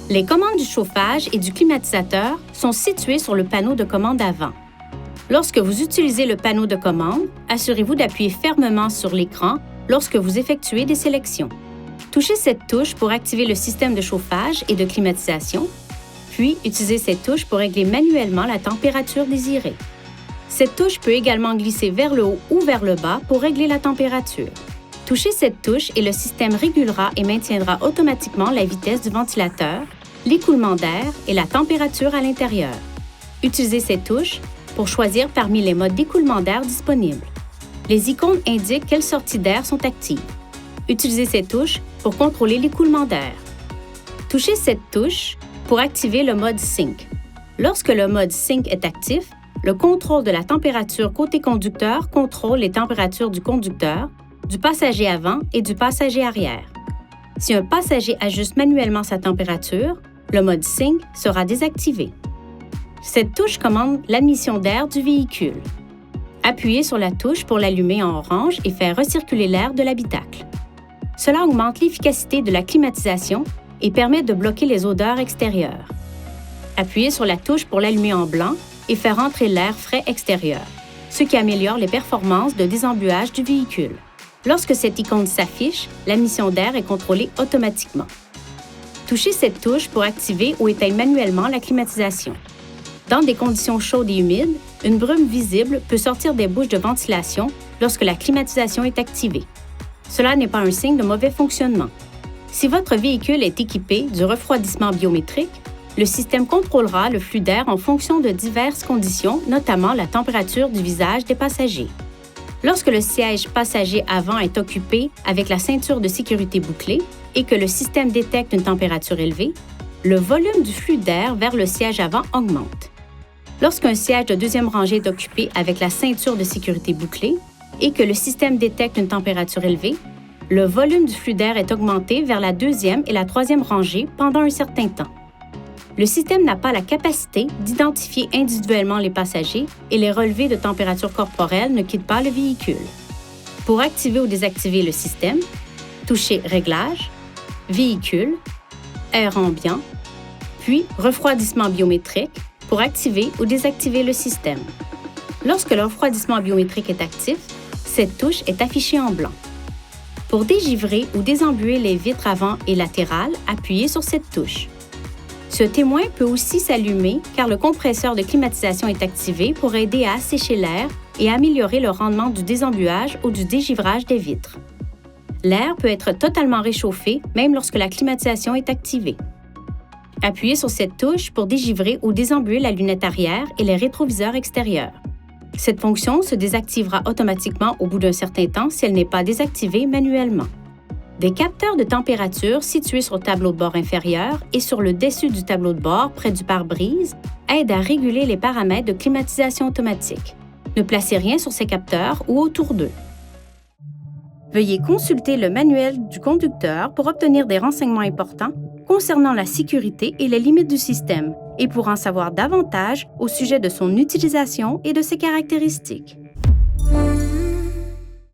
Les commandes du chauffage et du climatisateur sont situées sur le panneau de commande avant. Lorsque vous utilisez le panneau de commande, assurez-vous d'appuyer fermement sur l'écran lorsque vous effectuez des sélections. Touchez cette touche pour activer le système de chauffage et de climatisation, puis utilisez cette touche pour régler manuellement la température désirée. Cette touche peut également glisser vers le haut ou vers le bas pour régler la température. Touchez cette touche et le système régulera et maintiendra automatiquement la vitesse du ventilateur, l'écoulement d'air et la température à l'intérieur. Utilisez cette touche pour choisir parmi les modes d'écoulement d'air disponibles. Les icônes indiquent quelles sorties d'air sont actives. Utilisez cette touche pour contrôler l'écoulement d'air. Touchez cette touche pour activer le mode Sync. Lorsque le mode Sync est actif, le contrôle de la température côté conducteur contrôle les températures du conducteur, du passager avant et du passager arrière. Si un passager ajuste manuellement sa température, le mode Sync sera désactivé. Cette touche commande l'admission d'air du véhicule. Appuyez sur la touche pour l'allumer en orange et faire recirculer l'air de l'habitacle. Cela augmente l'efficacité de la climatisation et permet de bloquer les odeurs extérieures. Appuyez sur la touche pour l'allumer en blanc et faire entrer l'air frais extérieur, ce qui améliore les performances de désembuage du véhicule. Lorsque cette icône s'affiche, l'admission d'air est contrôlée automatiquement. Touchez cette touche pour activer ou éteindre manuellement la climatisation. Dans des conditions chaudes et humides, une brume visible peut sortir des bouches de ventilation lorsque la climatisation est activée. Cela n'est pas un signe de mauvais fonctionnement. Si votre véhicule est équipé du refroidissement biométrique, le système contrôlera le flux d'air en fonction de diverses conditions, notamment la température du visage des passagers. Lorsque le siège passager avant est occupé avec la ceinture de sécurité bouclée et que le système détecte une température élevée, le volume du flux d'air vers le siège avant augmente. Lorsqu'un siège de deuxième rangée est occupé avec la ceinture de sécurité bouclée et que le système détecte une température élevée, le volume du flux d'air est augmenté vers la deuxième et la troisième rangée pendant un certain temps. Le système n'a pas la capacité d'identifier individuellement les passagers et les relevés de température corporelle ne quittent pas le véhicule. Pour activer ou désactiver le système, touchez Réglages, Véhicule, Air ambiant, puis Refroidissement biométrique pour activer ou désactiver le système. Lorsque le refroidissement biométrique est actif, cette touche est affichée en blanc. Pour dégivrer ou désembuer les vitres avant et latérales, appuyez sur cette touche. Ce témoin peut aussi s'allumer car le compresseur de climatisation est activé pour aider à assécher l'air et améliorer le rendement du désembuage ou du dégivrage des vitres. L'air peut être totalement réchauffé même lorsque la climatisation est activée. Appuyez sur cette touche pour dégivrer ou désembuer la lunette arrière et les rétroviseurs extérieurs. Cette fonction se désactivera automatiquement au bout d'un certain temps si elle n'est pas désactivée manuellement. Des capteurs de température situés sur le tableau de bord inférieur et sur le dessus du tableau de bord près du pare-brise aident à réguler les paramètres de climatisation automatique. Ne placez rien sur ces capteurs ou autour d'eux. Veuillez consulter le manuel du conducteur pour obtenir des renseignements importants concernant la sécurité et les limites du système et pour en savoir davantage au sujet de son utilisation et de ses caractéristiques.